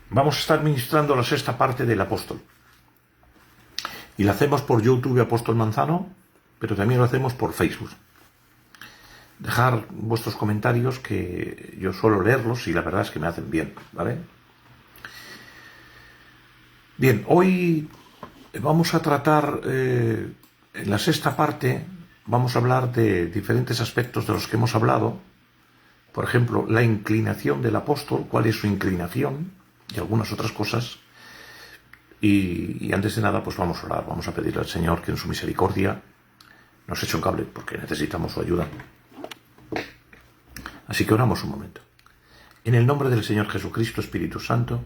Vamos a estar ministrando la sexta parte del apóstol. Y la hacemos por YouTube Apóstol Manzano, pero también lo hacemos por Facebook. Dejar vuestros comentarios, que yo suelo leerlos y la verdad es que me hacen bien, ¿vale? Bien, hoy vamos a tratar, en la sexta parte, vamos a hablar de diferentes aspectos de los que hemos hablado. Por ejemplo, la inclinación del apóstol, cuál es su inclinación y algunas otras cosas. Y antes de nada, pues vamos a orar, vamos a pedirle al Señor que en su misericordia nos eche un cable, porque necesitamos su ayuda. Así que oramos un momento. En el nombre del Señor Jesucristo, Espíritu Santo,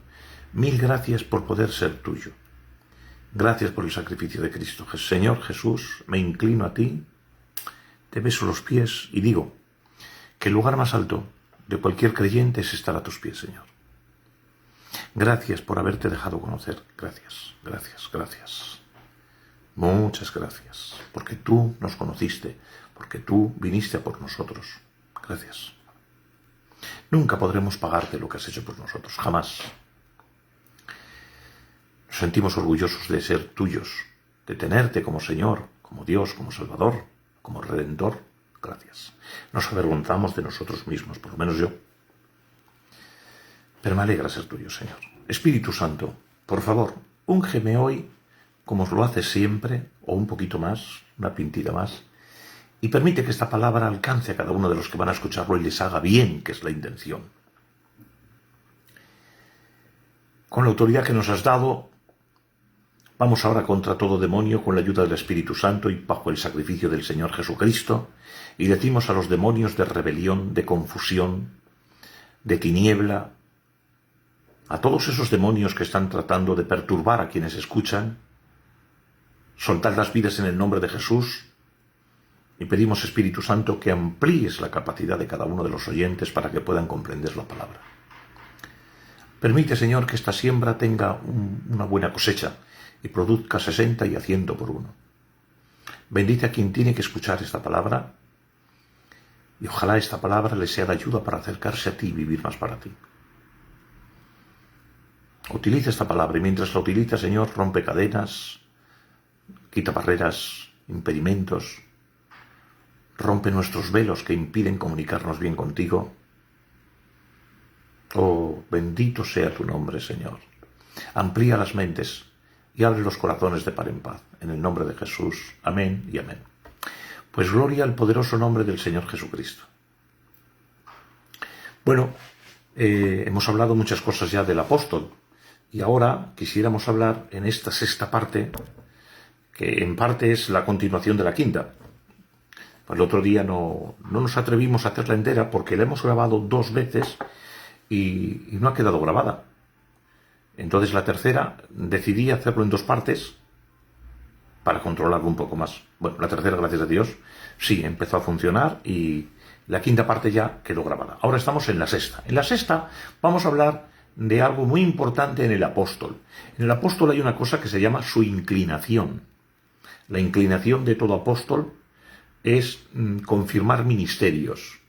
mil gracias por poder ser tuyo. Gracias por el sacrificio de Cristo. Señor Jesús, me inclino a ti, te beso los pies y digo que el lugar más alto de cualquier creyente es estar a tus pies, Señor. Gracias por haberte dejado conocer. Gracias, gracias, gracias. Muchas gracias, porque tú nos conociste, porque tú viniste a por nosotros. Gracias. Nunca podremos pagarte lo que has hecho por nosotros, jamás. Nos sentimos orgullosos de ser tuyos, de tenerte como Señor, como Dios, como Salvador, como Redentor. Gracias. Nos avergonzamos de nosotros mismos, por lo menos yo. Pero me alegra ser tuyo, Señor. Espíritu Santo, por favor, úngeme hoy como lo haces siempre, o un poquito más, una pintita más, y permite que esta palabra alcance a cada uno de los que van a escucharlo y les haga bien, que es la intención. Con la autoridad que nos has dado, vamos ahora contra todo demonio con la ayuda del Espíritu Santo y bajo el sacrificio del Señor Jesucristo, y decimos a los demonios de rebelión, de confusión, de tiniebla, a todos esos demonios que están tratando de perturbar a quienes escuchan, soltad las vidas en el nombre de Jesús y pedimos, Espíritu Santo, que amplíes la capacidad de cada uno de los oyentes para que puedan comprender la palabra. Permite, Señor, que esta siembra tenga una buena cosecha y produzca 60 y a 100 por uno. Bendice a quien tiene que escuchar esta palabra y ojalá esta palabra le sea de ayuda para acercarse a ti y vivir más para ti. Utiliza esta palabra y mientras la utiliza, Señor, rompe cadenas, quita barreras, impedimentos, rompe nuestros velos que impiden comunicarnos bien contigo. Oh, bendito sea tu nombre, Señor. Amplía las mentes y abre los corazones de par en paz. En el nombre de Jesús. Amén y amén. Pues gloria al poderoso nombre del Señor Jesucristo. Bueno, hemos hablado muchas cosas ya del apóstol. Y ahora quisiéramos hablar en esta sexta parte, que en parte es la continuación de la quinta. El otro día no nos atrevimos a hacerla entera porque la hemos grabado 2 veces y no ha quedado grabada. Entonces la tercera decidí hacerlo en 2 partes para controlarlo un poco más. Bueno, la tercera, gracias a Dios, sí, empezó a funcionar y la quinta parte ya quedó grabada. Ahora estamos en la sexta. En la sexta vamos a hablar de algo muy importante en el apóstol. En el apóstol hay una cosa que se llama su inclinación. La inclinación de todo apóstol es confirmar ministerios,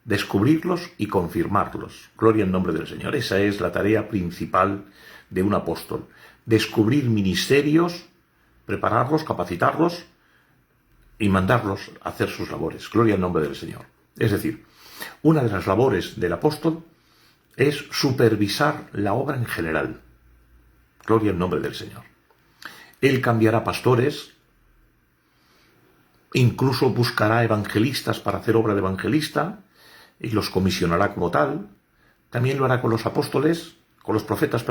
descubrirlos y confirmarlos. Gloria en nombre del Señor. Esa es la tarea principal de un apóstol. Descubrir ministerios, prepararlos, capacitarlos y mandarlos a hacer sus labores. Gloria en nombre del Señor. Es decir, una de las labores del apóstol es supervisar la obra en general. Gloria en nombre del Señor. Él cambiará pastores, incluso buscará evangelistas para hacer obra de evangelista y los comisionará como tal. También lo hará con los apóstoles, con los profetas,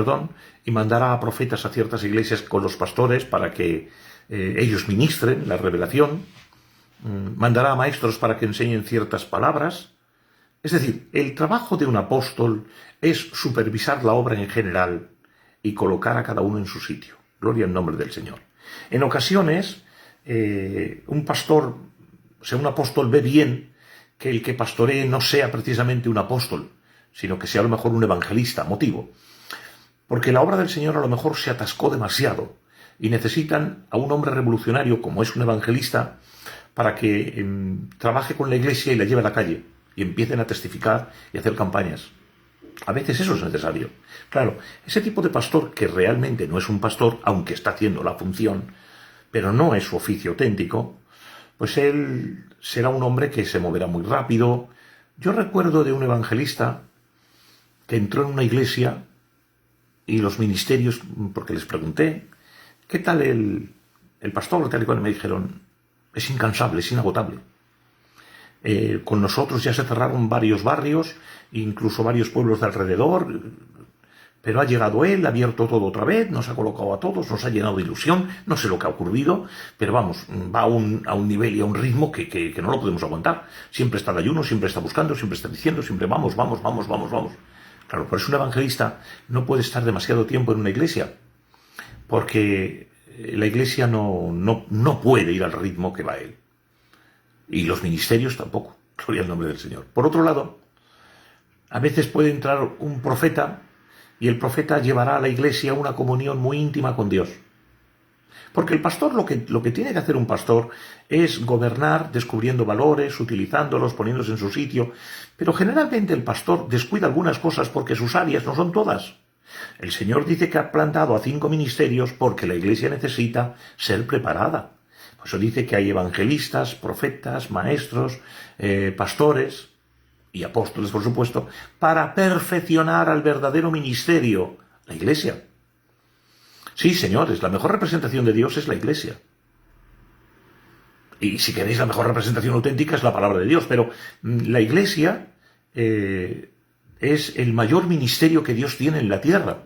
y mandará a profetas a ciertas iglesias con los pastores para que ellos ministren la revelación. Mandará a maestros para que enseñen ciertas palabras. Es decir, el trabajo de un apóstol es supervisar la obra en general y colocar a cada uno en su sitio. Gloria en nombre del Señor. En ocasiones, un pastor, o sea, un apóstol ve bien que el que pastoree no sea precisamente un apóstol, sino que sea a lo mejor un evangelista. Motivo, porque la obra del Señor a lo mejor se atascó demasiado y necesitan a un hombre revolucionario como es un evangelista para que trabaje con la iglesia y la lleve a la calle y empiecen a testificar y a hacer campañas. A veces eso es necesario. Claro, ese tipo de pastor que realmente no es un pastor, aunque está haciendo la función, pero no es su oficio auténtico, pues él será un hombre que se moverá muy rápido. Yo recuerdo de un evangelista que entró en una iglesia y los ministerios, porque les pregunté, ¿qué tal el pastor? Tal y cual me dijeron, es incansable, es inagotable. Con nosotros ya se cerraron varios barrios, incluso varios pueblos de alrededor, pero ha llegado él, ha abierto todo otra vez, nos ha colocado a todos, nos ha llenado de ilusión, no sé lo que ha ocurrido, pero vamos, va a un nivel y a un ritmo que no lo podemos aguantar. Siempre está de ayuno, siempre está buscando, siempre está diciendo, siempre vamos. Claro, por eso un evangelista no puede estar demasiado tiempo en una iglesia, porque la iglesia no puede ir al ritmo que va él. Y los ministerios tampoco, gloria al nombre del Señor. Por otro lado, a veces puede entrar un profeta y el profeta llevará a la iglesia una comunión muy íntima con Dios. Porque el pastor, lo que tiene que hacer un pastor es gobernar descubriendo valores, utilizándolos, poniéndose en su sitio. Pero generalmente el pastor descuida algunas cosas porque sus áreas no son todas. El Señor dice que ha plantado a 5 ministerios porque la iglesia necesita ser preparada. Por eso dice que hay evangelistas, profetas, maestros, pastores y apóstoles, por supuesto, para perfeccionar al verdadero ministerio, la iglesia. Sí, señores, la mejor representación de Dios es la iglesia. Y si queréis, la mejor representación auténtica es la palabra de Dios, pero la iglesia es el mayor ministerio que Dios tiene en la tierra.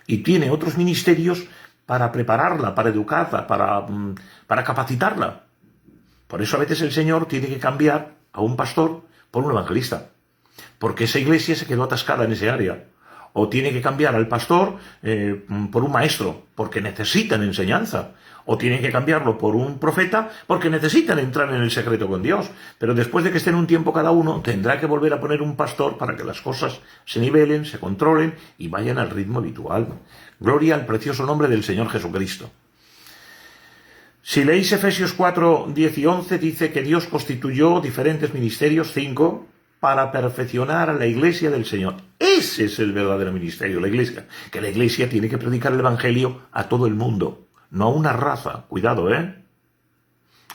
Y tiene otros ministerios para prepararla, para educarla, para capacitarla. Por eso a veces el Señor tiene que cambiar a un pastor por un evangelista, porque esa iglesia se quedó atascada en ese área. O tiene que cambiar al pastor por un maestro, porque necesitan enseñanza. O tiene que cambiarlo por un profeta, porque necesitan entrar en el secreto con Dios. Pero después de que estén un tiempo cada uno, tendrá que volver a poner un pastor para que las cosas se nivelen, se controlen y vayan al ritmo habitual. Gloria al precioso nombre del Señor Jesucristo. Si leéis Efesios 4, 10 y 11, dice que Dios constituyó diferentes ministerios, 5, para perfeccionar a la iglesia del Señor. Ese es el verdadero ministerio, la iglesia. Que la iglesia tiene que predicar el evangelio a todo el mundo, no a una raza. Cuidado,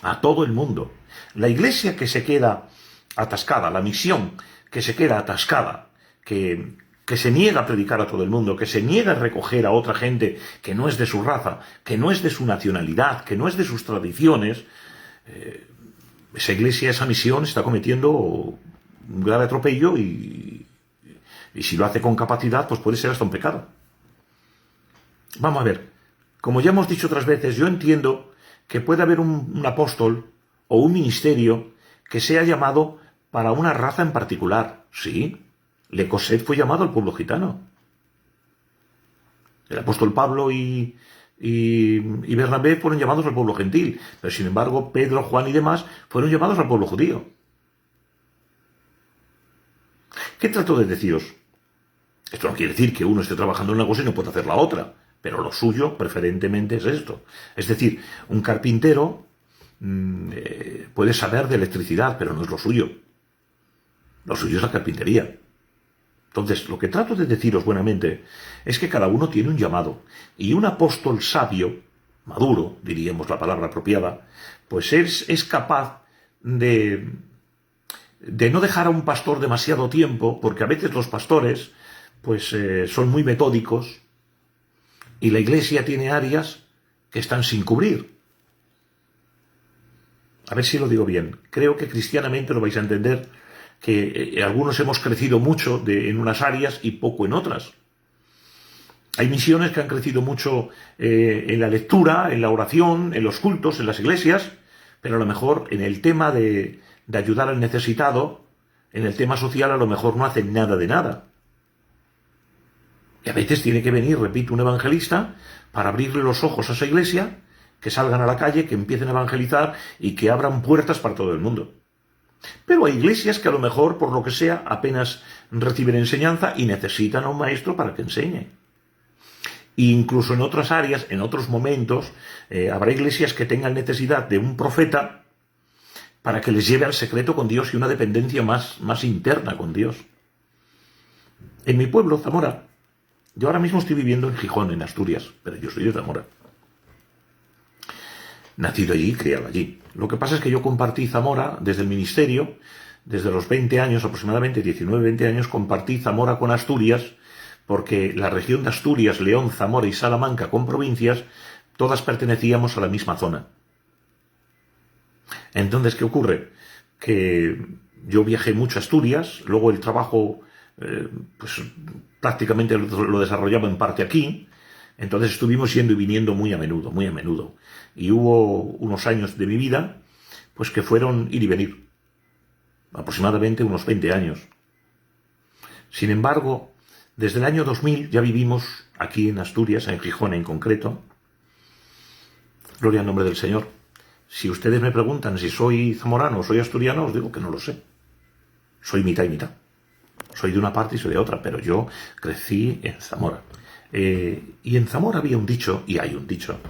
a todo el mundo. La iglesia que se queda atascada, la misión que se queda atascada, que se niega a predicar a todo el mundo, que se niega a recoger a otra gente que no es de su raza, que no es de su nacionalidad, que no es de sus tradiciones, esa iglesia, esa misión está cometiendo un grave atropello y si lo hace con capacidad, pues puede ser hasta un pecado. Vamos a ver, como ya hemos dicho otras veces, yo entiendo que puede haber un apóstol o un ministerio que sea llamado para una raza en particular. Sí, Le Coset fue llamado al pueblo gitano. El apóstol Pablo y Bernabé fueron llamados al pueblo gentil, pero sin embargo Pedro, Juan y demás fueron llamados al pueblo judío. ¿Qué trato de deciros? Esto no quiere decir que uno esté trabajando en una cosa y no pueda hacer la otra, pero lo suyo preferentemente es esto. Es decir, un carpintero puede saber de electricidad, pero no es lo suyo. Lo suyo es la carpintería. Entonces, lo que trato de deciros buenamente es que cada uno tiene un llamado. Y un apóstol sabio, maduro, diríamos la palabra apropiada, pues es capaz de no dejar a un pastor demasiado tiempo, porque a veces los pastores pues son muy metódicos y la iglesia tiene áreas que están sin cubrir. A ver si lo digo bien. Creo que cristianamente lo vais a entender, que algunos hemos crecido mucho en unas áreas y poco en otras. Hay misiones que han crecido mucho en la lectura, en la oración, en los cultos, en las iglesias, pero a lo mejor en el tema de ayudar al necesitado, en el tema social a lo mejor no hacen nada de nada. Y a veces tiene que venir, repito, un evangelista para abrirle los ojos a esa iglesia, que salgan a la calle, que empiecen a evangelizar y que abran puertas para todo el mundo. Pero hay iglesias que a lo mejor, por lo que sea, apenas reciben enseñanza y necesitan a un maestro para que enseñe. E incluso en otras áreas, en otros momentos, habrá iglesias que tengan necesidad de un profeta para que les lleve al secreto con Dios y una dependencia más interna con Dios. En mi pueblo, Zamora, yo ahora mismo estoy viviendo en Gijón, en Asturias, pero yo soy de Zamora. Nacido allí, criado allí. Lo que pasa es que yo compartí Zamora desde el ministerio, desde los 20 años, aproximadamente 19, 20 años, compartí Zamora con Asturias, porque la región de Asturias, León, Zamora y Salamanca, con provincias, todas pertenecíamos a la misma zona. Entonces, ¿qué ocurre? Que yo viajé mucho a Asturias, luego el trabajo, pues prácticamente lo desarrollaba en parte aquí, entonces estuvimos yendo y viniendo muy a menudo, muy a menudo. Y hubo unos años de mi vida, pues que fueron ir y venir, aproximadamente unos 20 años. Sin embargo, desde el año 2000 ya vivimos aquí en Asturias, en Gijón en concreto. Gloria al nombre del Señor. Si ustedes me preguntan si soy zamorano o soy asturiano, os digo que no lo sé. Soy mitad y mitad. Soy de una parte y soy de otra, pero yo crecí en Zamora. Y en Zamora había un dicho, y hay un dicho,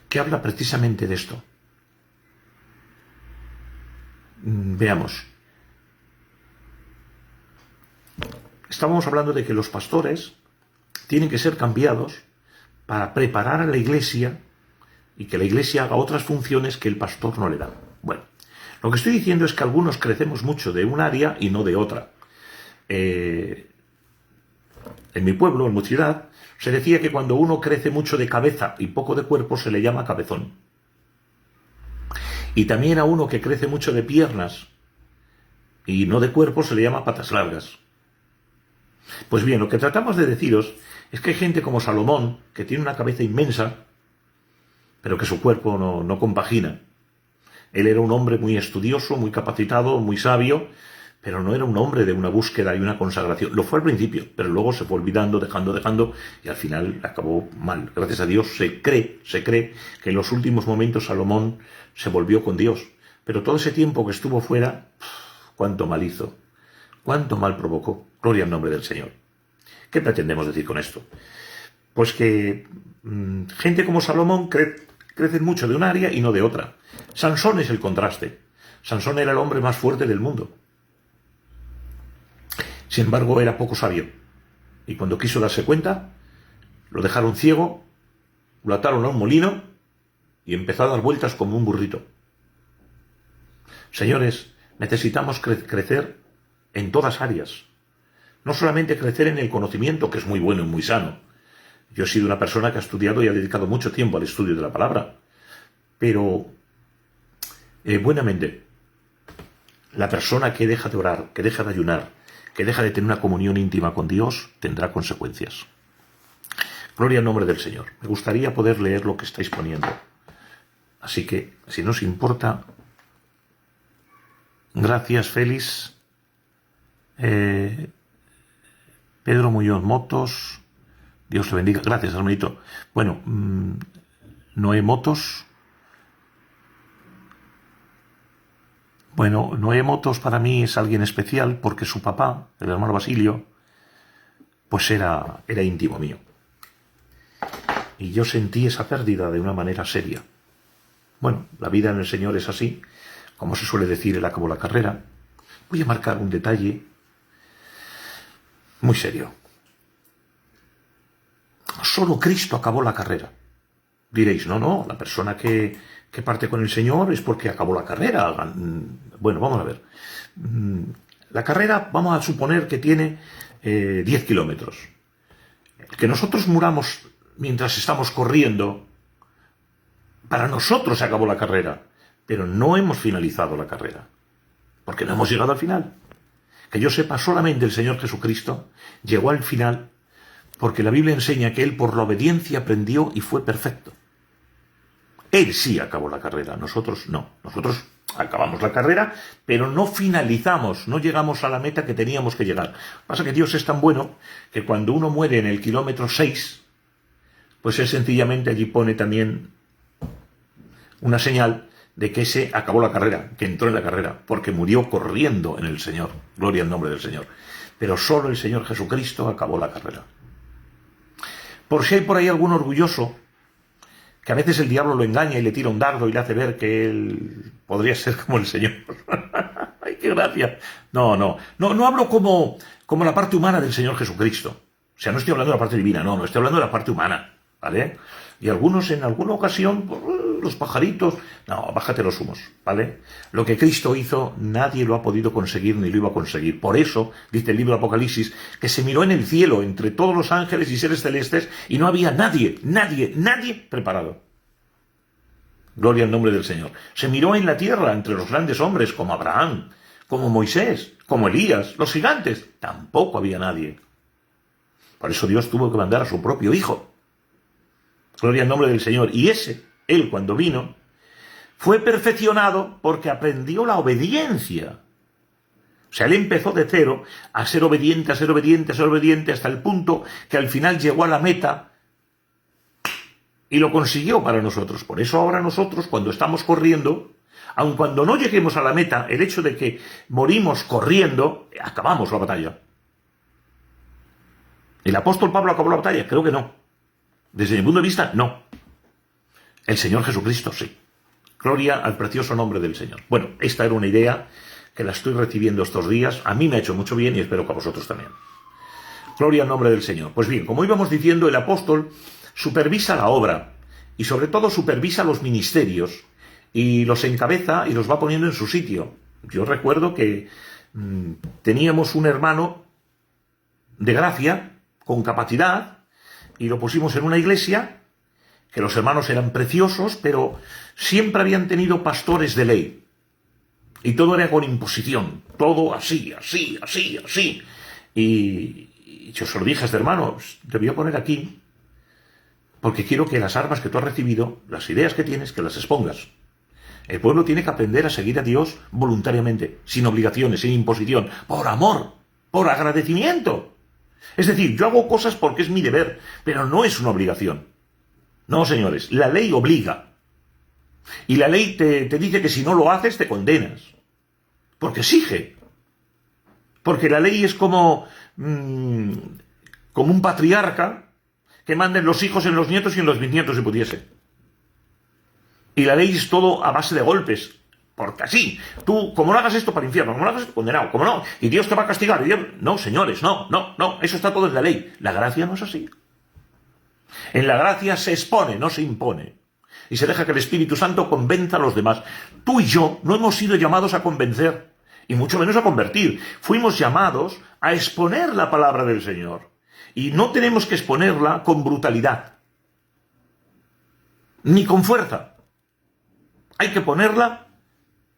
que habla precisamente de esto. Veamos. Estábamos hablando de que los pastores tienen que ser cambiados para preparar a la iglesia y que la iglesia haga otras funciones que el pastor no le da. Bueno, lo que estoy diciendo es que algunos crecemos mucho de un área y no de otra. En mi pueblo, en mi ciudad, se decía que cuando uno crece mucho de cabeza y poco de cuerpo se le llama cabezón. Y también a uno que crece mucho de piernas y no de cuerpo se le llama patas largas. Pues bien, lo que tratamos de deciros es que hay gente como Salomón, que tiene una cabeza inmensa, pero que su cuerpo no compagina. Él era un hombre muy estudioso, muy capacitado, muy sabio, pero no era un hombre de una búsqueda y una consagración. Lo fue al principio, pero luego se fue olvidando, dejando, y al final acabó mal. Gracias a Dios se cree que en los últimos momentos Salomón se volvió con Dios. Pero todo ese tiempo que estuvo fuera, cuánto mal hizo, cuánto mal provocó. Gloria al nombre del Señor. ¿Qué pretendemos decir con esto? Pues que gente como Salomón crecen mucho de un área y no de otra. Sansón es el contraste. Sansón era el hombre más fuerte del mundo. Sin embargo, era poco sabio. Y cuando quiso darse cuenta, lo dejaron ciego, lo ataron a un molino y empezó a dar vueltas como un burrito. Señores, necesitamos crecer en todas áreas. No solamente crecer en el conocimiento, que es muy bueno y muy sano. Yo he sido una persona que ha estudiado y ha dedicado mucho tiempo al estudio de la palabra. Pero, buenamente, la persona que deja de orar, que deja de ayunar, que deja de tener una comunión íntima con Dios, tendrá consecuencias. Gloria al nombre del Señor. Me gustaría poder leer lo que estáis poniendo. Así que, si no os importa, gracias, Félix. Pedro Muñoz Motos, Dios te bendiga. Gracias, hermanito. Bueno, Noé Motos. Bueno, Noé Motos para mí es alguien especial porque su papá, el hermano Basilio, pues era íntimo mío. Y yo sentí esa pérdida de una manera seria. Bueno, la vida en el Señor es así. Como se suele decir, él acabó la carrera. Voy a marcar un detalle muy serio. Solo Cristo acabó la carrera. Diréis, no, la persona que parte con el Señor es porque acabó la carrera. Bueno, vamos a ver. La carrera, vamos a suponer que tiene 10 kilómetros. Que nosotros muramos mientras estamos corriendo, para nosotros se acabó la carrera, pero no hemos finalizado la carrera, porque no hemos llegado al final. Que yo sepa, solamente el Señor Jesucristo llegó al final, porque la Biblia enseña que Él por la obediencia aprendió y fue perfecto. Él sí acabó la carrera, nosotros no. Nosotros acabamos la carrera, pero no finalizamos, no llegamos a la meta que teníamos que llegar. Pasa que Dios es tan bueno que cuando uno muere en el kilómetro 6, pues Él sencillamente allí pone también una señal de que ese acabó la carrera, que entró en la carrera, porque murió corriendo en el Señor. Gloria al nombre del Señor. Pero solo el Señor Jesucristo acabó la carrera. Por si hay por ahí algún orgulloso, que a veces el diablo lo engaña y le tira un dardo y le hace ver que él podría ser como el Señor. Ay, ¡Qué gracia! No hablo como la parte humana del Señor Jesucristo. O sea, no estoy hablando de la parte divina, no estoy hablando de la parte humana, ¿vale? Y algunos en alguna ocasión, pues, los pajaritos, no, bájate los humos, ¿vale? Lo que Cristo hizo, nadie lo ha podido conseguir ni lo iba a conseguir. Por eso, dice el libro de Apocalipsis, que se miró en el cielo entre todos los ángeles y seres celestes y no había nadie preparado. Gloria al nombre del Señor. Se miró en la tierra entre los grandes hombres como Abraham, como Moisés, como Elías, los gigantes. Tampoco había nadie. Por eso Dios tuvo que mandar a su propio Hijo. Gloria al nombre del Señor. Y él cuando vino, fue perfeccionado porque aprendió la obediencia. O sea, él empezó de cero a ser obediente, a ser obediente, a ser obediente, hasta el punto que al final llegó a la meta y lo consiguió para nosotros. Por eso ahora nosotros, cuando estamos corriendo, aun cuando no lleguemos a la meta, el hecho de que morimos corriendo, acabamos la batalla. ¿El apóstol Pablo acabó la batalla? Creo que no. Desde mi punto de vista, no. El Señor Jesucristo, sí. Gloria al precioso nombre del Señor. Bueno, esta era una idea que la estoy recibiendo estos días. A mí me ha hecho mucho bien y espero que a vosotros también. Gloria al nombre del Señor. Pues bien, como íbamos diciendo, el apóstol supervisa la obra y sobre todo supervisa los ministerios y los encabeza y los va poniendo en su sitio. Yo recuerdo que teníamos un hermano de gracia, con capacidad, y lo pusimos en una iglesia, que los hermanos eran preciosos, pero siempre habían tenido pastores de ley. Y todo era con imposición, todo así. Y yo se lo dije a este hermano, te voy a poner aquí, porque quiero que las armas que tú has recibido, las ideas que tienes, que las expongas. El pueblo tiene que aprender a seguir a Dios voluntariamente, sin obligaciones, sin imposición, por amor, por agradecimiento. Es decir, yo hago cosas porque es mi deber, pero no es una obligación. No, señores, la ley obliga. Y la ley te dice que si no lo haces te condenas. Porque exige. Porque la ley es como un patriarca que manda en los hijos, en los nietos y en los bisnietos si pudiese. Y la ley es todo a base de golpes. Porque así, tú, como no hagas esto para el infierno, como no hagas esto, condenado, como no, y Dios te va a castigar. Y Dios... No, señores, no, eso está todo en la ley. La gracia no es así. En la gracia se expone, no se impone. Y se deja que el Espíritu Santo convenza a los demás. Tú y yo no hemos sido llamados a convencer, y mucho menos a convertir. Fuimos llamados a exponer la palabra del Señor. Y no tenemos que exponerla con brutalidad, ni con fuerza. Hay que ponerla...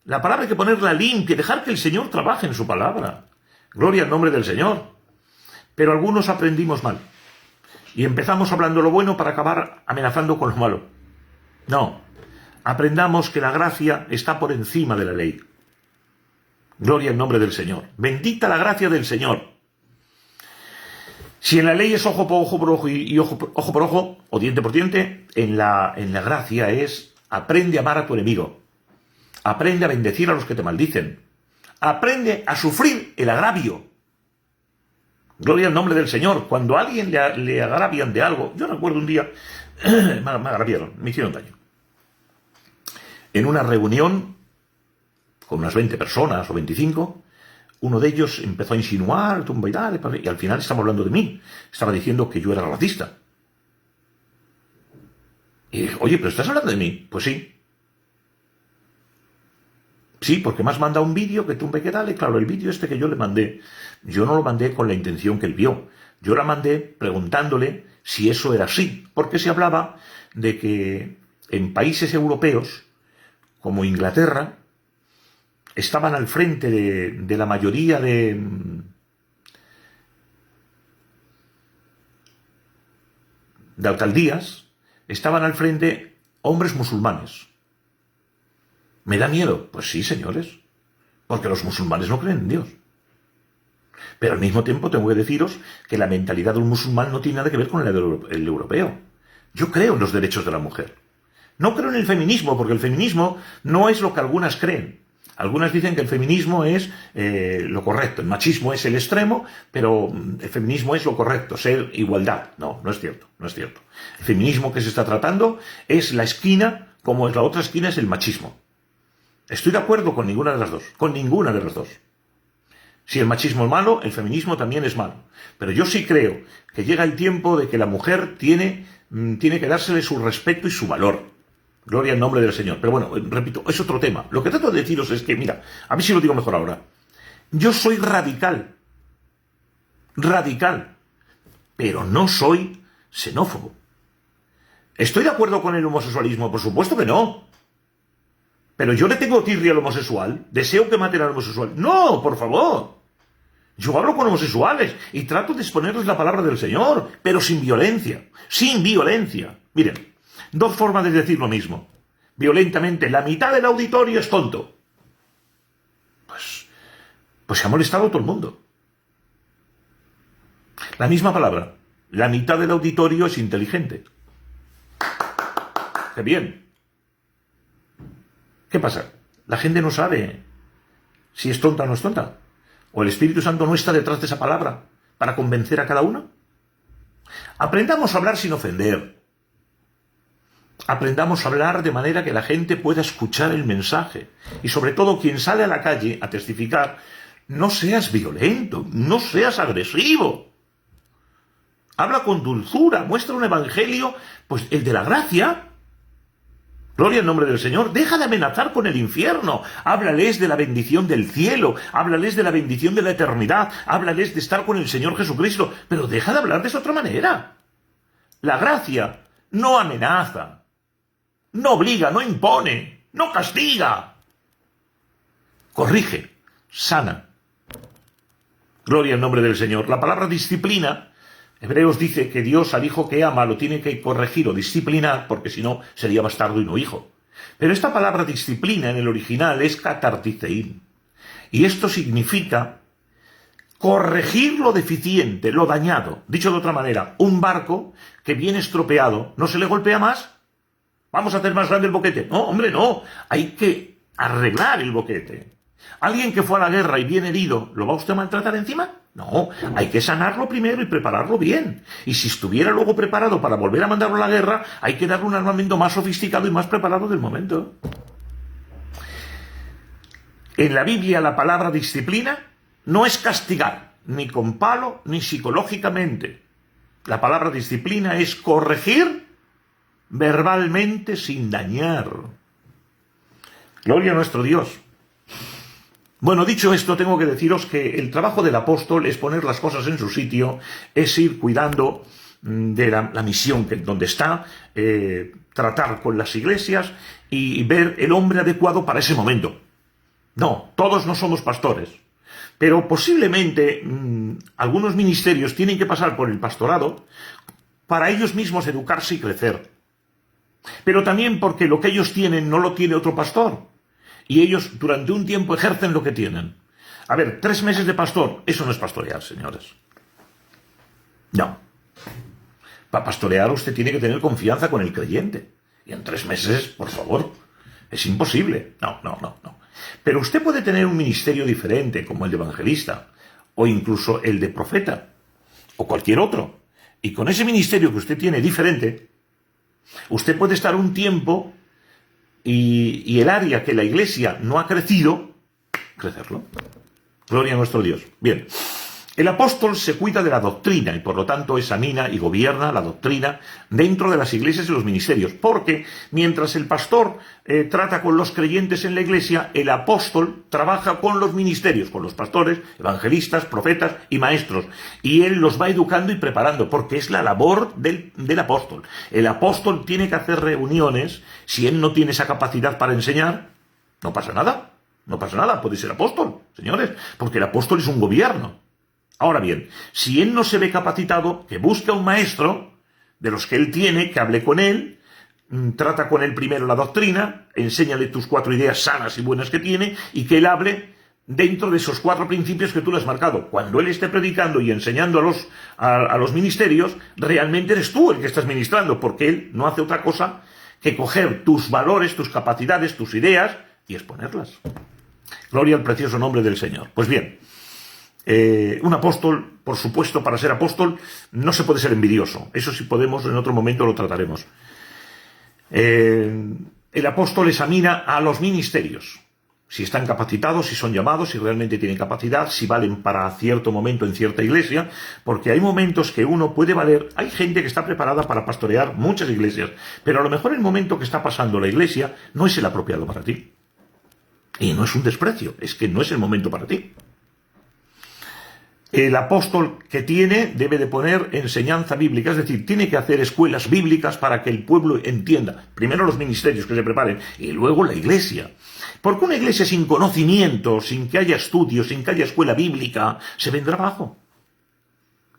La palabra hay que ponerla limpia, dejar que el Señor trabaje en su palabra. Gloria al nombre del Señor. Pero algunos aprendimos mal. Y empezamos hablando lo bueno para acabar amenazando con lo malo. No. Aprendamos que la gracia está por encima de la ley. Gloria al nombre del Señor. Bendita la gracia del Señor. Si en la ley es ojo por ojo y ojo por ojo, o diente por diente, en la gracia es aprende a amar a tu enemigo. Aprende a bendecir a los que te maldicen. Aprende a sufrir el agravio. Gloria al nombre del Señor. Cuando a alguien le agravian de algo... Yo recuerdo un día... me agraviaron, me hicieron daño. En una reunión con unas 20 personas o 25, uno de ellos empezó a insinuar, tumba y tal, y al final estaba hablando de mí. Estaba diciendo que yo era racista. Y dije, oye, ¿pero estás hablando de mí? Pues sí. Sí, porque me has mandado un vídeo que tumbe que dale. Claro, el vídeo que yo le mandé, yo no lo mandé con la intención que él vio. Yo la mandé preguntándole si eso era así. Porque se hablaba de que en países europeos, como Inglaterra, estaban al frente de la mayoría de alcaldías, estaban al frente hombres musulmanes. ¿Me da miedo? Pues sí, señores, porque los musulmanes no creen en Dios. Pero al mismo tiempo tengo que deciros que la mentalidad de un musulmán no tiene nada que ver con el europeo. Yo creo en los derechos de la mujer. No creo en el feminismo, porque el feminismo no es lo que algunas creen. Algunas dicen que el feminismo es lo correcto, el machismo es el extremo, pero el feminismo es lo correcto, ser igualdad. No, no es cierto, no es cierto. El feminismo que se está tratando es la esquina, como es la otra esquina es el machismo. Estoy de acuerdo con ninguna de las dos, con ninguna de las dos. Si el machismo es malo, el feminismo también es malo. Pero yo sí creo que llega el tiempo de que la mujer tiene que dársele su respeto y su valor. Gloria al nombre del Señor. Pero bueno, repito, es otro tema. Lo que trato de deciros es que, mira, a ver si lo digo mejor ahora. Yo soy radical, pero no soy xenófobo. ¿Estoy de acuerdo con el homosexualismo? Por supuesto que no. Pero yo le tengo tirria al homosexual. ¿Deseo que maten al homosexual? No, por favor. Yo hablo con homosexuales y trato de exponerles la palabra del Señor, pero sin violencia. Sin violencia. Miren, dos formas de decir lo mismo. Violentamente, la mitad del auditorio es tonto. Pues se ha molestado todo el mundo. La misma palabra. La mitad del auditorio es inteligente. ¡Qué bien! ¿Qué pasa? La gente no sabe si es tonta o no es tonta. ¿O el Espíritu Santo no está detrás de esa palabra para convencer a cada uno? Aprendamos a hablar sin ofender. Aprendamos a hablar de manera que la gente pueda escuchar el mensaje. Y sobre todo, quien sale a la calle a testificar, no seas violento, no seas agresivo. Habla con dulzura, muestra un evangelio, pues el de la gracia. Gloria al nombre del Señor. Deja de amenazar con el infierno. Háblales de la bendición del cielo. Háblales de la bendición de la eternidad. Háblales de estar con el Señor Jesucristo. Pero deja de hablar de esa otra manera. La gracia no amenaza. No obliga, no impone. No castiga. Corrige. Sana. Gloria al nombre del Señor. La palabra disciplina, Hebreos dice que Dios al hijo que ama lo tiene que corregir o disciplinar, porque si no sería bastardo y no hijo. Pero esta palabra disciplina en el original es katartizein. Y esto significa corregir lo deficiente, lo dañado. Dicho de otra manera, un barco que viene estropeado, ¿no se le golpea más? ¿Vamos a hacer más grande el boquete? No, hombre, no. Hay que arreglar el boquete. ¿Alguien que fue a la guerra y viene herido, lo va usted a maltratar encima? No, hay que sanarlo primero y prepararlo bien. Y si estuviera luego preparado para volver a mandarlo a la guerra, hay que darle un armamento más sofisticado y más preparado del momento. En la Biblia la palabra disciplina no es castigar, ni con palo, ni psicológicamente. La palabra disciplina es corregir verbalmente sin dañar. Gloria a nuestro Dios. Bueno, dicho esto, tengo que deciros que el trabajo del apóstol es poner las cosas en su sitio, es ir cuidando de la misión donde está, tratar con las iglesias y ver el hombre adecuado para ese momento. No, todos no somos pastores, pero posiblemente algunos ministerios tienen que pasar por el pastorado para ellos mismos educarse y crecer. Pero también porque lo que ellos tienen no lo tiene otro pastor. Y ellos durante un tiempo ejercen lo que tienen. A ver, 3 meses de pastor, eso no es pastorear, señores. No. Para pastorear usted tiene que tener confianza con el creyente. Y en 3 meses, por favor, es imposible. No. Pero usted puede tener un ministerio diferente, como el de evangelista, o incluso el de profeta, o cualquier otro. Y con ese ministerio que usted tiene diferente, usted puede estar un tiempo y el área que la iglesia no ha crecido, crecerlo. Gloria a nuestro Dios. Bien, el apóstol se cuida de la doctrina y por lo tanto examina y gobierna la doctrina dentro de las iglesias y los ministerios, porque mientras el pastor trata con los creyentes en la iglesia, el apóstol trabaja con los ministerios, con los pastores, evangelistas, profetas y maestros, y él los va educando y preparando, porque es la labor del apóstol. El apóstol tiene que hacer reuniones. Si él no tiene esa capacidad para enseñar, no pasa nada, puede ser apóstol, señores, porque el apóstol es un gobierno. Ahora bien, si él no se ve capacitado, que busque a un maestro de los que él tiene, que hable con él, trata con él primero la doctrina, enséñale tus 4 ideas sanas y buenas que tiene, y que él hable dentro de esos 4 principios que tú le has marcado. Cuando él esté predicando y enseñando a los ministerios, realmente eres tú el que estás ministrando, porque él no hace otra cosa que coger tus valores, tus capacidades, tus ideas y exponerlas. Gloria al precioso nombre del Señor. Pues bien, un apóstol, por supuesto, para ser apóstol, no se puede ser envidioso. Eso si podemos, en otro momento lo trataremos. El apóstol examina a los ministerios. Si están capacitados, si son llamados, si realmente tienen capacidad, si valen para cierto momento en cierta iglesia, porque hay momentos que uno puede valer. Hay gente que está preparada para pastorear muchas iglesias, pero a lo mejor el momento que está pasando la iglesia no es el apropiado para ti. Y no es un desprecio, es que no es el momento para ti. El apóstol que tiene debe de poner enseñanza bíblica, es decir, tiene que hacer escuelas bíblicas para que el pueblo entienda. Primero los ministerios que se preparen y luego la iglesia. Porque una iglesia sin conocimiento, sin que haya estudios, sin que haya escuela bíblica, se vendrá abajo.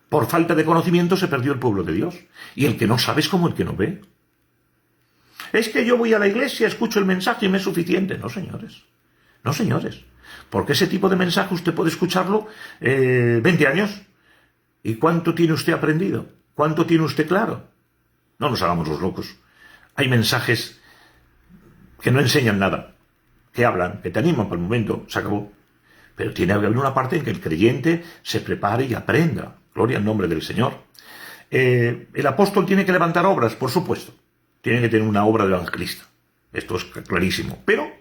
Por falta de conocimiento se perdió el pueblo de Dios. Y el que no sabe es como el que no ve. Es que yo voy a la iglesia, escucho el mensaje y me es suficiente. No, señores. No, señores. Porque ese tipo de mensaje usted puede escucharlo 20 años. ¿Y cuánto tiene usted aprendido? ¿Cuánto tiene usted claro? No nos hagamos los locos. Hay mensajes que no enseñan nada, que hablan, que te animan para el momento, se acabó. Pero tiene que haber una parte en que el creyente se prepare y aprenda. Gloria al nombre del Señor. El apóstol tiene que levantar obras, por supuesto. Tiene que tener una obra de evangelista. Esto es clarísimo. Pero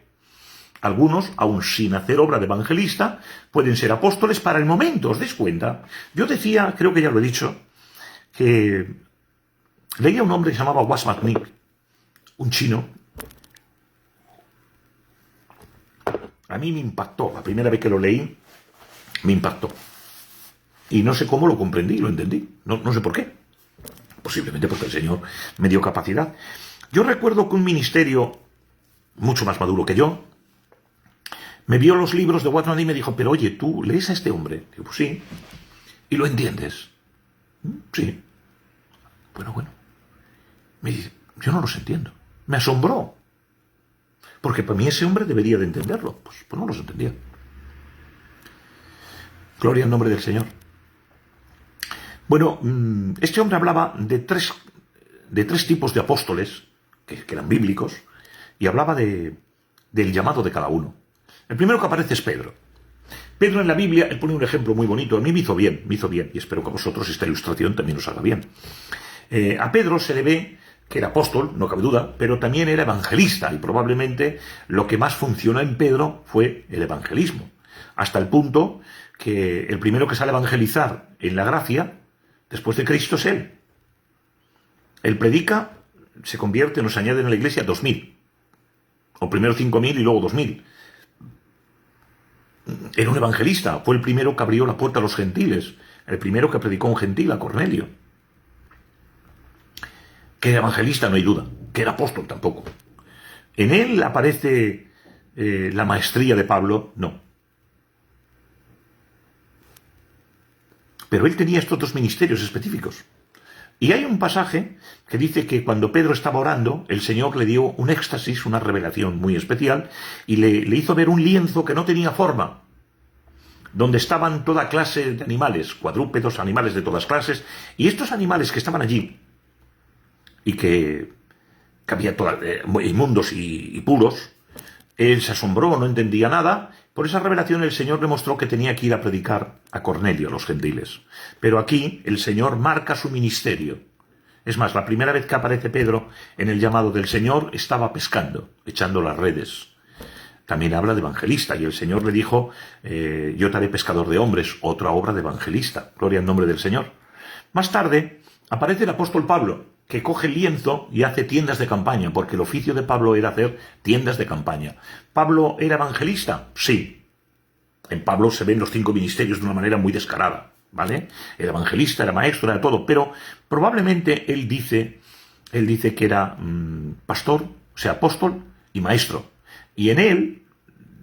algunos, aun sin hacer obra de evangelista, pueden ser apóstoles para el momento, ¿os dais cuenta? Yo decía, creo que ya lo he dicho, que leía un hombre que se llamaba Wasmatnik, un chino. A mí me impactó, la primera vez que lo leí, me impactó. Y no sé cómo lo comprendí, lo entendí, no sé por qué. Posiblemente porque el Señor me dio capacidad. Yo recuerdo que un ministerio mucho más maduro que yo me vio los libros de Watman y me dijo, pero oye, ¿tú lees a este hombre? Digo, pues sí. ¿Y lo entiendes? Sí. Bueno. Me dice, yo no los entiendo. Me asombró. Porque para mí ese hombre debería de entenderlo. Pues no los entendía. Gloria al nombre del Señor. Bueno, este hombre hablaba de tres tipos de apóstoles, que eran bíblicos, y hablaba del llamado de cada uno. El primero que aparece es Pedro. Pedro en la Biblia, él pone un ejemplo muy bonito. A mí me hizo bien, y espero que a vosotros esta ilustración también os haga bien. A Pedro se le ve que era apóstol, no cabe duda, pero también era evangelista, y probablemente lo que más funcionó en Pedro fue el evangelismo. Hasta el punto que el primero que sale a evangelizar en la gracia, después de Cristo, es él. Él predica, se convierte, nos añaden a la iglesia 2000. O primero 5000 y luego 2000. Era un evangelista, fue el primero que abrió la puerta a los gentiles, el primero que predicó a un gentil, a Cornelio. Que era evangelista, no hay duda, que era apóstol tampoco. En él aparece la maestría de Pablo, no. Pero él tenía estos dos ministerios específicos. Y hay un pasaje que dice que cuando Pedro estaba orando, el Señor le dio un éxtasis, una revelación muy especial, y le hizo ver un lienzo que no tenía forma, donde estaban toda clase de animales, cuadrúpedos, animales de todas clases, y estos animales que estaban allí, y que había inmundos y puros, él se asombró, no entendía nada. Por esa revelación el Señor le mostró que tenía que ir a predicar a Cornelio, a los gentiles. Pero aquí el Señor marca su ministerio. Es más, la primera vez que aparece Pedro en el llamado del Señor estaba pescando, echando las redes. También habla de evangelista, y el Señor le dijo, yo te haré pescador de hombres, otra obra de evangelista. Gloria al nombre del Señor. Más tarde aparece el apóstol Pablo, que coge el lienzo y hace tiendas de campaña, porque el oficio de Pablo era hacer tiendas de campaña. ¿Pablo era evangelista? Sí. En Pablo se ven los 5 ministerios de una manera muy descarada, ¿vale? Era evangelista, era maestro, era todo, pero probablemente él dice que era pastor, o sea, apóstol y maestro. Y en él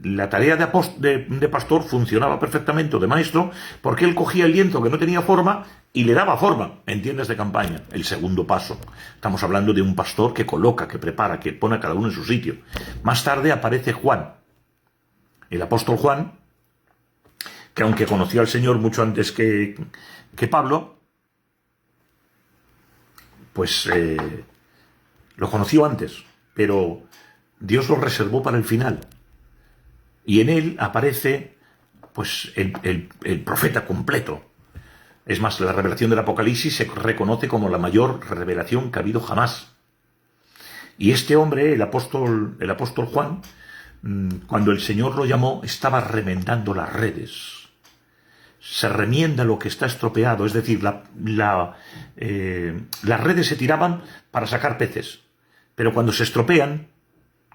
la tarea de pastor funcionaba perfectamente, o de maestro, porque él cogía el lienzo que no tenía forma y le daba forma en tiendas de campaña. El segundo paso. Estamos hablando de un pastor que coloca, que prepara, que pone a cada uno en su sitio. Más tarde aparece Juan, el apóstol Juan, que aunque conoció al Señor mucho antes que Pablo, pues lo conoció antes, pero Dios lo reservó para el final. Y en él aparece pues el profeta completo. Es más, la revelación del Apocalipsis se reconoce como la mayor revelación que ha habido jamás. Y este hombre, el apóstol Juan, cuando el Señor lo llamó, estaba remendando las redes. Se remienda lo que está estropeado, es decir, las redes se tiraban para sacar peces, pero cuando se estropean,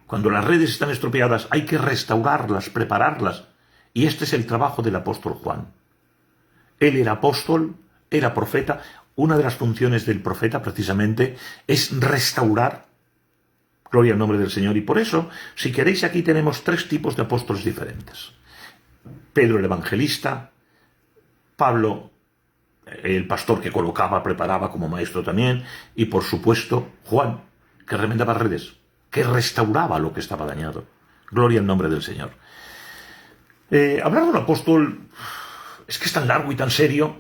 cuando las redes están estropeadas, hay que restaurarlas, prepararlas, y este es el trabajo del apóstol Juan. Él era apóstol, era profeta. Una de las funciones del profeta, precisamente, es restaurar. Gloria al nombre del Señor. Y por eso, si queréis, aquí tenemos 3 tipos de apóstoles diferentes. Pedro el evangelista, Pablo el pastor que colocaba, preparaba como maestro también, y por supuesto Juan, que remendaba redes, que restauraba lo que estaba dañado. Gloria al nombre del Señor. Hablar de un apóstol es que es tan largo y tan serio.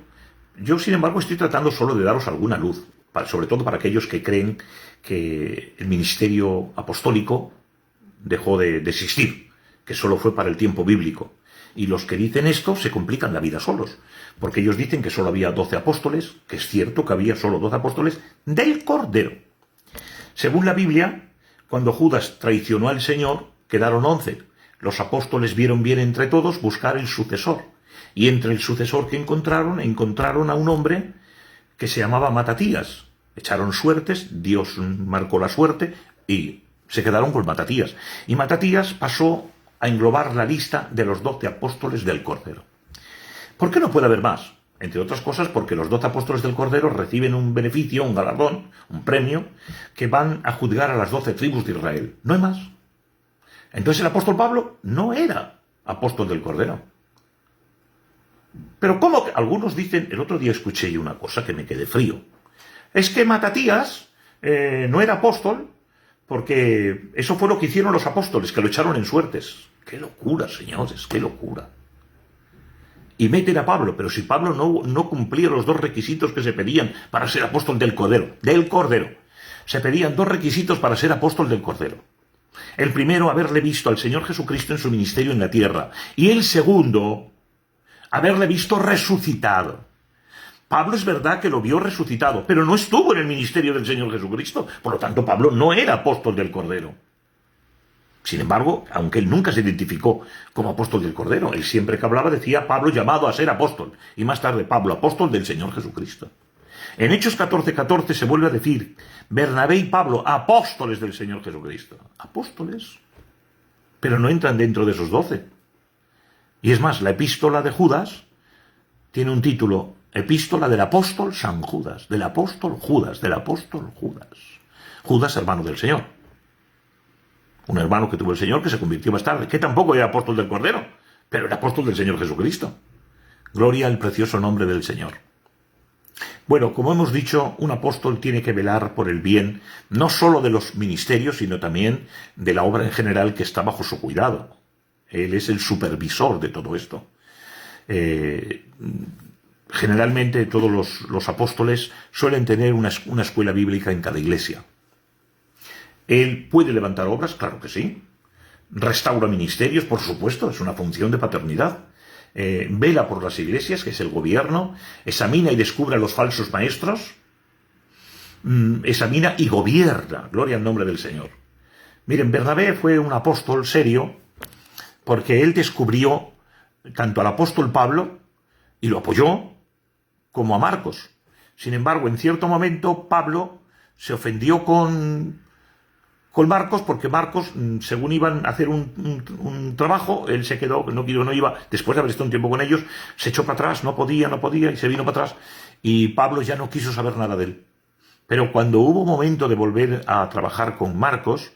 Yo, sin embargo, estoy tratando solo de daros alguna luz, sobre todo para aquellos que creen que el ministerio apostólico dejó de existir, que solo fue para el tiempo bíblico. Y los que dicen esto se complican la vida solos, porque ellos dicen que solo había 12 apóstoles, que es cierto que había solo 12 apóstoles del Cordero. Según la Biblia, cuando Judas traicionó al Señor, quedaron 11. Los apóstoles vieron bien entre todos buscar el sucesor. Y entre el sucesor que encontraron a un hombre que se llamaba Matatías. Echaron suertes, Dios marcó la suerte y se quedaron con Matatías. Y Matatías pasó a englobar la lista de los 12 apóstoles del Cordero. ¿Por qué no puede haber más? Entre otras cosas porque los 12 apóstoles del Cordero reciben un beneficio, un galardón, un premio, que van a juzgar a las 12 tribus de Israel. No hay más. Entonces el apóstol Pablo no era apóstol del Cordero. Pero ¿cómo que? Algunos dicen, el otro día escuché yo una cosa que me quedé frío. Es que Matatías no era apóstol porque eso fue lo que hicieron los apóstoles, que lo echaron en suertes. ¡Qué locura, señores! ¡Qué locura! Y meten a Pablo, pero si Pablo no cumplía los 2 requisitos que se pedían para ser apóstol del Cordero. Del Cordero. Se pedían 2 requisitos para ser apóstol del Cordero. El primero, haberle visto al Señor Jesucristo en su ministerio en la tierra. Y el segundo, haberle visto resucitado. Pablo es verdad que lo vio resucitado, pero no estuvo en el ministerio del Señor Jesucristo. Por lo tanto, Pablo no era apóstol del Cordero. Sin embargo, aunque él nunca se identificó como apóstol del Cordero, él siempre que hablaba decía Pablo llamado a ser apóstol, y más tarde Pablo apóstol del Señor Jesucristo. En Hechos 14:14 se vuelve a decir Bernabé y Pablo, apóstoles del Señor Jesucristo. Apóstoles, pero no entran dentro de esos 12. Y es más, la epístola de Judas tiene un título, Epístola del apóstol San Judas, del apóstol Judas, del apóstol Judas. Judas, hermano del Señor. Un hermano que tuvo el Señor que se convirtió más tarde, que tampoco era apóstol del Cordero, pero era apóstol del Señor Jesucristo. Gloria al precioso nombre del Señor. Bueno, como hemos dicho, un apóstol tiene que velar por el bien, no solo de los ministerios, sino también de la obra en general que está bajo su cuidado. Él es el supervisor de todo esto. Generalmente todos los apóstoles suelen tener una escuela bíblica en cada iglesia. Él puede levantar obras, claro que sí. Restaura ministerios, por supuesto, es una función de paternidad. Vela por las iglesias, que es el gobierno. Examina y descubre a los falsos maestros. Examina y gobierna. Gloria al nombre del Señor. Miren, Bernabé fue un apóstol serio porque él descubrió tanto al apóstol Pablo y lo apoyó, como a Marcos. Sin embargo, en cierto momento Pablo se ofendió con Marcos, porque Marcos, según iban a hacer un trabajo, él se quedó, no iba, después de haber estado un tiempo con ellos, se echó para atrás, no podía, y se vino para atrás, y Pablo ya no quiso saber nada de él. Pero cuando hubo momento de volver a trabajar con Marcos,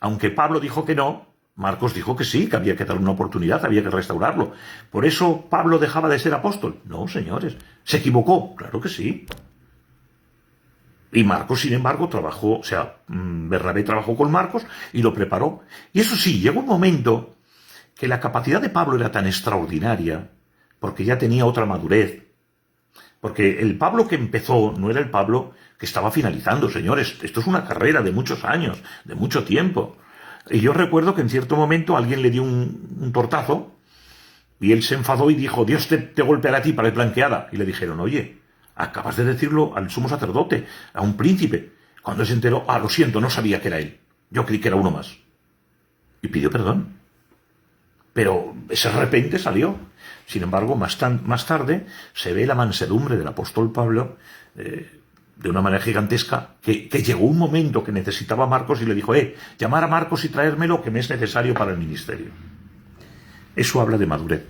aunque Pablo dijo que no, Marcos dijo que sí, que había que darle una oportunidad, había que restaurarlo. ¿Por eso Pablo dejaba de ser apóstol? No, señores. ¿Se equivocó? Claro que sí. Y Marcos, sin embargo, Bernabé trabajó con Marcos y lo preparó. Y eso sí, llegó un momento que la capacidad de Pablo era tan extraordinaria, porque ya tenía otra madurez. Porque el Pablo que empezó no era el Pablo que estaba finalizando, señores. Esto es una carrera de muchos años, de mucho tiempo. Y yo recuerdo que en cierto momento alguien le dio un tortazo y él se enfadó y dijo, Dios te golpeará a ti para el blanqueada. Y le dijeron, oye, acabas de decirlo al sumo sacerdote, a un príncipe. Cuando él se enteró, lo siento, no sabía que era él. Yo creí que era uno más. Y pidió perdón. pero ese repente salió. Sin embargo, más tarde se ve la mansedumbre del apóstol Pablo de una manera gigantesca, que llegó un momento que necesitaba a Marcos y le dijo, llamar a Marcos y traérmelo, que me es necesario para el ministerio. Eso habla de madurez.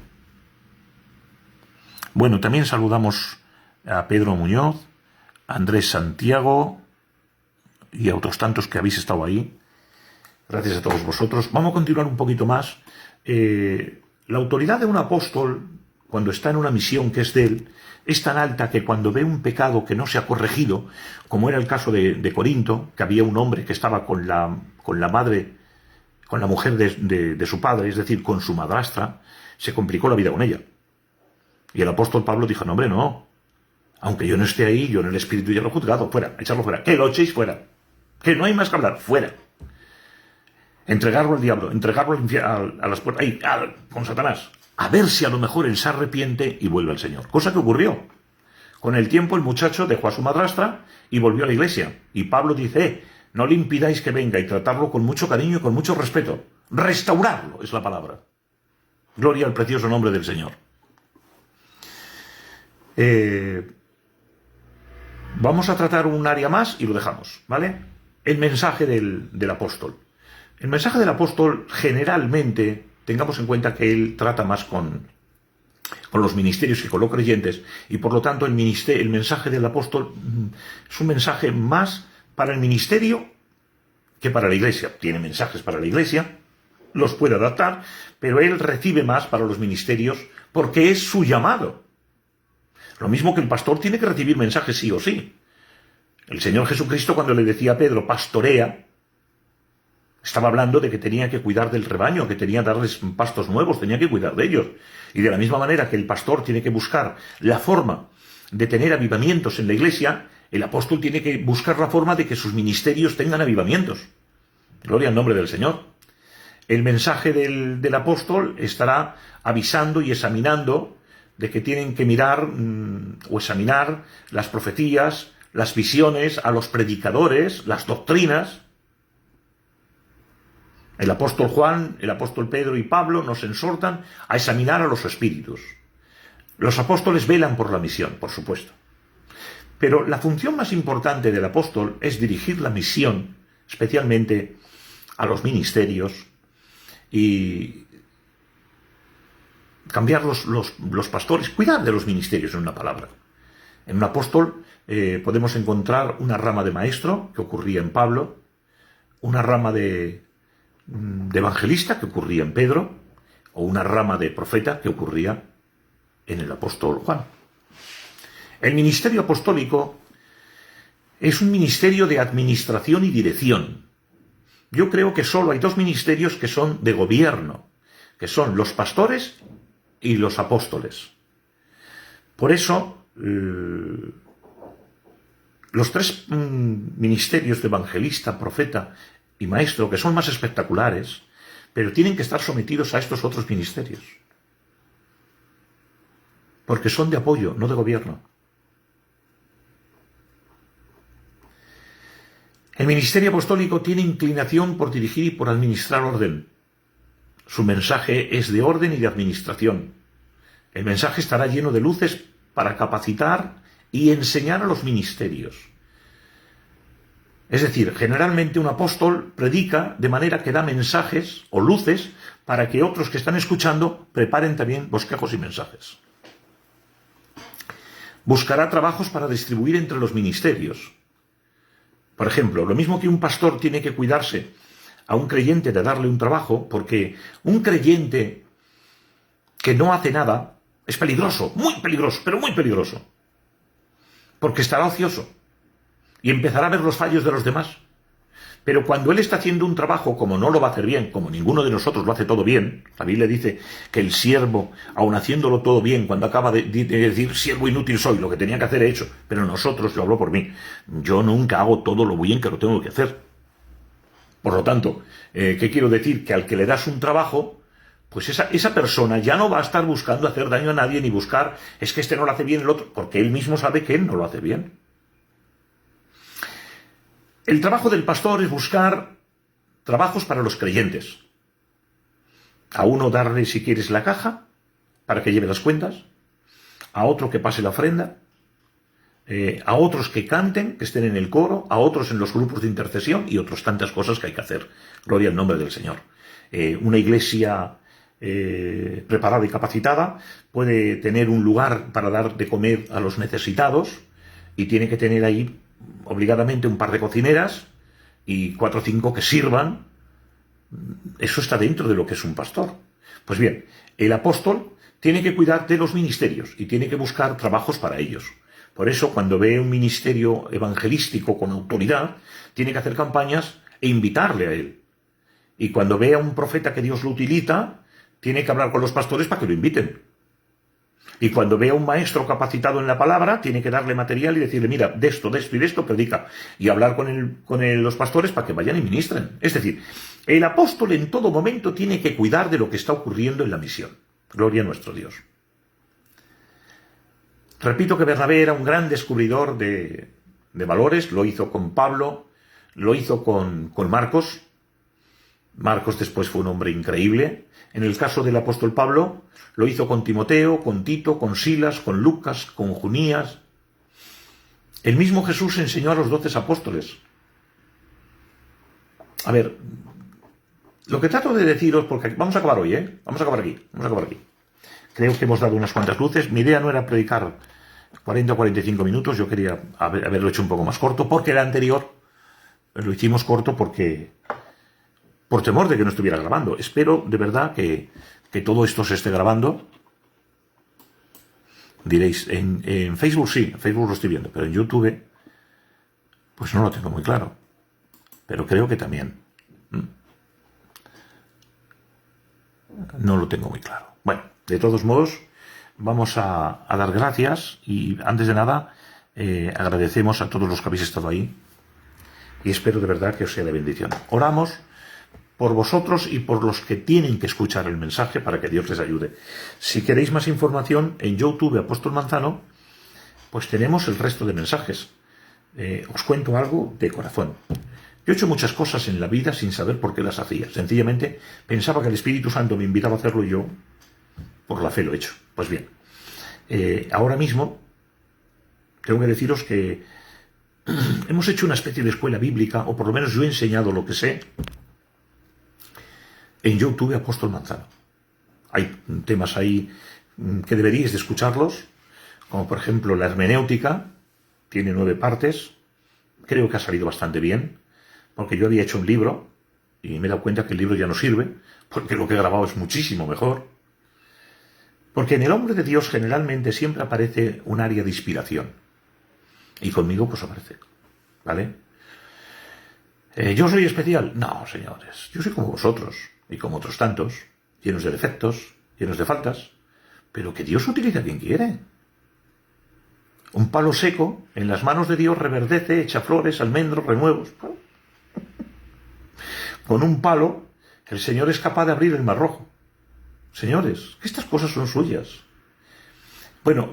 Bueno, también saludamos a Pedro Muñoz, a Andrés Santiago y a otros tantos que habéis estado ahí. Gracias a todos vosotros. Vamos a continuar un poquito más. La autoridad de un apóstol, cuando está en una misión que es de él, es tan alta que cuando ve un pecado que no se ha corregido, como era el caso de Corinto, que había un hombre que estaba con la mujer de su padre, es decir, con su madrastra, se complicó la vida con ella. Y el apóstol Pablo dijo, no, hombre, no. Aunque yo no esté ahí, yo en el espíritu ya lo he juzgado, fuera, echarlo fuera. Que lo echéis fuera. Que no hay más que hablar, fuera. Entregarlo al diablo, entregarlo a las puertas, con Satanás. A ver si a lo mejor él se arrepiente y vuelve al Señor. Cosa que ocurrió. Con el tiempo el muchacho dejó a su madrastra y volvió a la iglesia. Y Pablo dice, no le impidáis que venga, y tratarlo con mucho cariño y con mucho respeto. Restaurarlo es la palabra. Gloria al precioso nombre del Señor. Vamos a tratar un área más y lo dejamos, ¿vale? El mensaje del apóstol. El mensaje del apóstol generalmente, tengamos en cuenta que él trata más con los ministerios que con los creyentes, y por lo tanto el mensaje del apóstol es un mensaje más para el ministerio que para la iglesia. Tiene mensajes para la iglesia, los puede adaptar, pero él recibe más para los ministerios porque es su llamado. Lo mismo que el pastor tiene que recibir mensajes sí o sí. El Señor Jesucristo, cuando le decía a Pedro, pastorea, estaba hablando de que tenía que cuidar del rebaño, que tenía que darles pastos nuevos, tenía que cuidar de ellos. Y de la misma manera que el pastor tiene que buscar la forma de tener avivamientos en la iglesia, el apóstol tiene que buscar la forma de que sus ministerios tengan avivamientos. Gloria al nombre del Señor. El mensaje del apóstol estará avisando y examinando de que tienen que mirar o examinar las profecías, las visiones, a los predicadores, las doctrinas. El apóstol Juan, el apóstol Pedro y Pablo nos exhortan a examinar a los espíritus. Los apóstoles velan por la misión, por supuesto. Pero la función más importante del apóstol es dirigir la misión, especialmente a los ministerios, y cambiar los pastores, cuidar de los ministerios, en una palabra. En un apóstol podemos encontrar una rama de maestro, que ocurría en Pablo, una rama de evangelista, que ocurría en Pedro, o una rama de profeta, que ocurría en el apóstol Juan. El ministerio apostólico es un ministerio de administración y dirección. Yo creo que solo hay dos ministerios que son de gobierno, que son los pastores y los apóstoles. Por eso, los tres ministerios de evangelista, profeta y maestro, que son más espectaculares, pero tienen que estar sometidos a estos otros ministerios. Porque son de apoyo, no de gobierno. El ministerio apostólico tiene inclinación por dirigir y por administrar orden. Su mensaje es de orden y de administración. El mensaje estará lleno de luces para capacitar y enseñar a los ministerios. Es decir, generalmente un apóstol predica de manera que da mensajes o luces para que otros que están escuchando preparen también bosquejos y mensajes. Buscará trabajos para distribuir entre los ministerios. Por ejemplo, lo mismo que un pastor tiene que cuidarse a un creyente de darle un trabajo, porque un creyente que no hace nada es peligroso, muy peligroso, pero muy peligroso. Porque estará ocioso y empezará a ver los fallos de los demás. Pero cuando él está haciendo un trabajo, como no lo va a hacer bien, como ninguno de nosotros lo hace todo bien, la Biblia dice que el siervo, aun haciéndolo todo bien, cuando acaba de decir, siervo inútil soy, lo que tenía que hacer he hecho, pero nosotros, lo hablo por mí, yo nunca hago todo lo bien que lo tengo que hacer. Por lo tanto, ¿qué quiero decir? Que al que le das un trabajo, pues esa persona ya no va a estar buscando hacer daño a nadie, ni buscar, es que este no lo hace bien el otro, porque él mismo sabe que él no lo hace bien. El trabajo del pastor es buscar trabajos para los creyentes. A uno darle, si quieres, la caja para que lleve las cuentas, a otro que pase la ofrenda, a otros que canten, que estén en el coro, a otros en los grupos de intercesión y otras tantas cosas que hay que hacer. Gloria al nombre del Señor. Una iglesia preparada y capacitada puede tener un lugar para dar de comer a los necesitados y tiene que tener ahí obligadamente un par de cocineras y 4 o 5 que sirvan. Eso está dentro de lo que es un pastor. Pues bien, el apóstol tiene que cuidar de los ministerios y tiene que buscar trabajos para ellos. Por eso, cuando ve un ministerio evangelístico con autoridad, tiene que hacer campañas e invitarle a él. Y cuando ve a un profeta que Dios lo utiliza, tiene que hablar con los pastores para que lo inviten. Y cuando ve a un maestro capacitado en la palabra, tiene que darle material y decirle, mira, de esto y de esto, predica. Y hablar con los pastores para que vayan y ministren. Es decir, el apóstol en todo momento tiene que cuidar de lo que está ocurriendo en la misión. Gloria a nuestro Dios. Repito que Bernabé era un gran descubridor de valores, lo hizo con Pablo, lo hizo con Marcos. Marcos después fue un hombre increíble. En el caso del apóstol Pablo, lo hizo con Timoteo, con Tito, con Silas, con Lucas, con Junías. El mismo Jesús enseñó a los 12 apóstoles. A ver, lo que trato de deciros, porque vamos a acabar hoy, vamos a acabar aquí. Creo que hemos dado unas cuantas luces. Mi idea no era predicar 40 o 45 minutos, yo quería haberlo hecho un poco más corto, porque el anterior lo hicimos corto por temor de que no estuviera grabando. Espero de verdad que todo esto se esté grabando. Diréis, en Facebook sí, en Facebook lo estoy viendo, pero en YouTube pues no lo tengo muy claro. Pero creo que también. No lo tengo muy claro. Bueno, de todos modos, vamos a dar gracias y antes de nada agradecemos a todos los que habéis estado ahí y espero de verdad que os sea de bendición. Oramos por vosotros y por los que tienen que escuchar el mensaje para que Dios les ayude. Si queréis más información, en YouTube Apóstol Manzano, pues tenemos el resto de mensajes. Os cuento algo de corazón. Yo he hecho muchas cosas en la vida sin saber por qué las hacía. Sencillamente pensaba que el Espíritu Santo me invitaba a hacerlo y yo, por la fe, lo he hecho. Pues bien, ahora mismo tengo que deciros que hemos hecho una especie de escuela bíblica, o por lo menos yo he enseñado lo que sé, en YouTube Apóstol Manzano. Hay temas ahí que deberíais de escucharlos, como por ejemplo la hermenéutica, tiene 9 partes, creo que ha salido bastante bien, porque yo había hecho un libro y me he dado cuenta que el libro ya no sirve, porque lo que he grabado es muchísimo mejor. Porque en el hombre de Dios generalmente siempre aparece un área de inspiración. Y conmigo pues aparece, ¿vale? ¿Yo soy especial? No, señores, yo soy como vosotros, y como otros tantos, llenos de defectos, llenos de faltas, pero que Dios utiliza a quien quiere. Un palo seco en las manos de Dios reverdece, echa flores, almendros, renuevos. Con un palo, el Señor es capaz de abrir el Mar Rojo. Señores, que estas cosas son suyas. Bueno,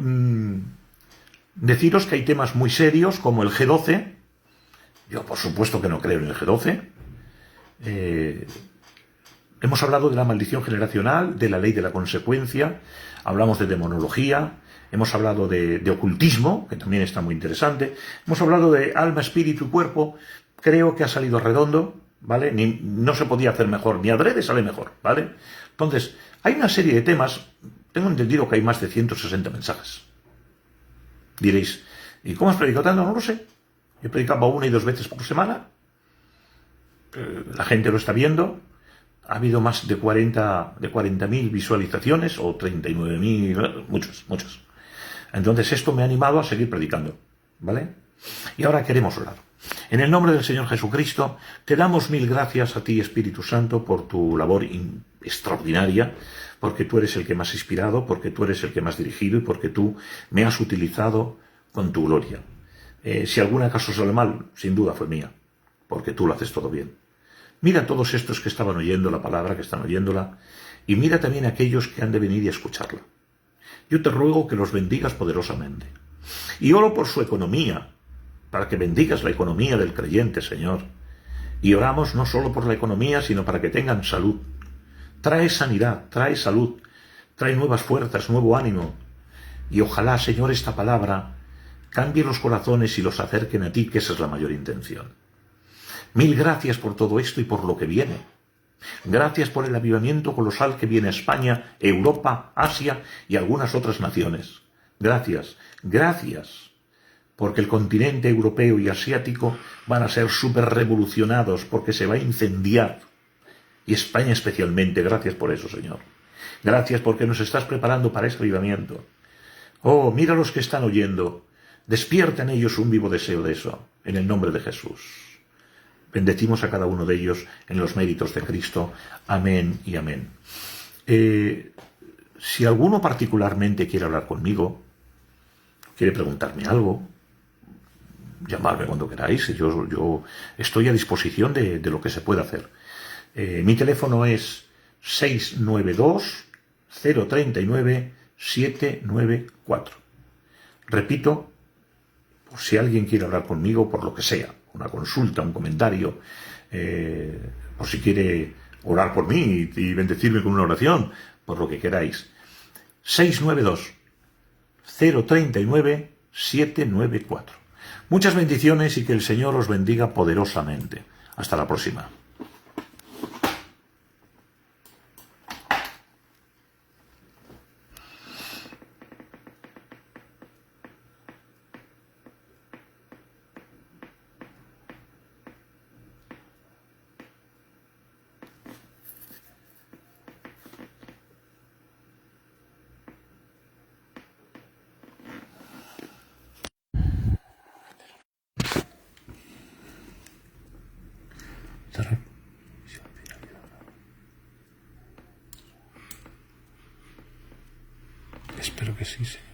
deciros que hay temas muy serios como el G12. Yo, por supuesto, que no creo en el G12. Hemos hablado de la maldición generacional, de la ley de la consecuencia, hablamos de demonología, hemos hablado de ocultismo, que también está muy interesante, hemos hablado de alma, espíritu y cuerpo. Creo que ha salido redondo, ¿vale? No se podía hacer mejor, ni adrede sale mejor, ¿vale? Entonces, hay una serie de temas, tengo entendido que hay más de 160 mensajes. Diréis, ¿y cómo has predicado tanto? No lo sé. Yo predicaba 1 y 2 veces por semana, la gente lo está viendo, ha habido más de 40.000 visualizaciones o 39.000, muchas. Entonces esto me ha animado a seguir predicando, ¿vale? Y ahora queremos orar. En el nombre del Señor Jesucristo, te damos 1000 gracias a ti, Espíritu Santo, por tu labor extraordinaria, porque tú eres el que más has inspirado, porque tú eres el que más has dirigido y porque tú me has utilizado con tu gloria. Si algún acaso sale mal, sin duda fue mía, porque tú lo haces todo bien. Mira a todos estos que estaban oyendo la palabra, que están oyéndola, y mira también a aquellos que han de venir y escucharla. Yo te ruego que los bendigas poderosamente. Y oro por su economía, para que bendigas la economía del creyente, Señor. Y oramos no solo por la economía, sino para que tengan salud, trae sanidad, trae salud, trae nuevas fuerzas, nuevo ánimo. Y ojalá, Señor, esta palabra cambie los corazones y los acerquen a ti, que esa es la mayor intención. Mil gracias por todo esto y por lo que viene. Gracias por el avivamiento colosal que viene a España, Europa, Asia y algunas otras naciones. Gracias, gracias, porque el continente europeo y asiático van a ser súper revolucionados, porque se va a incendiar. Y España especialmente, gracias por eso, Señor. Gracias porque nos estás preparando para ese avivamiento. Oh, mira los que están oyendo. Despierta en ellos un vivo deseo de eso, en el nombre de Jesús. Bendecimos a cada uno de ellos en los méritos de Cristo. Amén y amén. Si alguno particularmente quiere hablar conmigo, quiere preguntarme algo, llamarme cuando queráis. Yo estoy a disposición de lo que se pueda hacer. Mi teléfono es 692-039-794. Repito, por si alguien quiere hablar conmigo, por lo que sea, una consulta, un comentario, por si quiere orar por mí y bendecirme con una oración, por lo que queráis. 692-039-794. Muchas bendiciones y que el Señor os bendiga poderosamente. Hasta la próxima. Espero que sí, señor.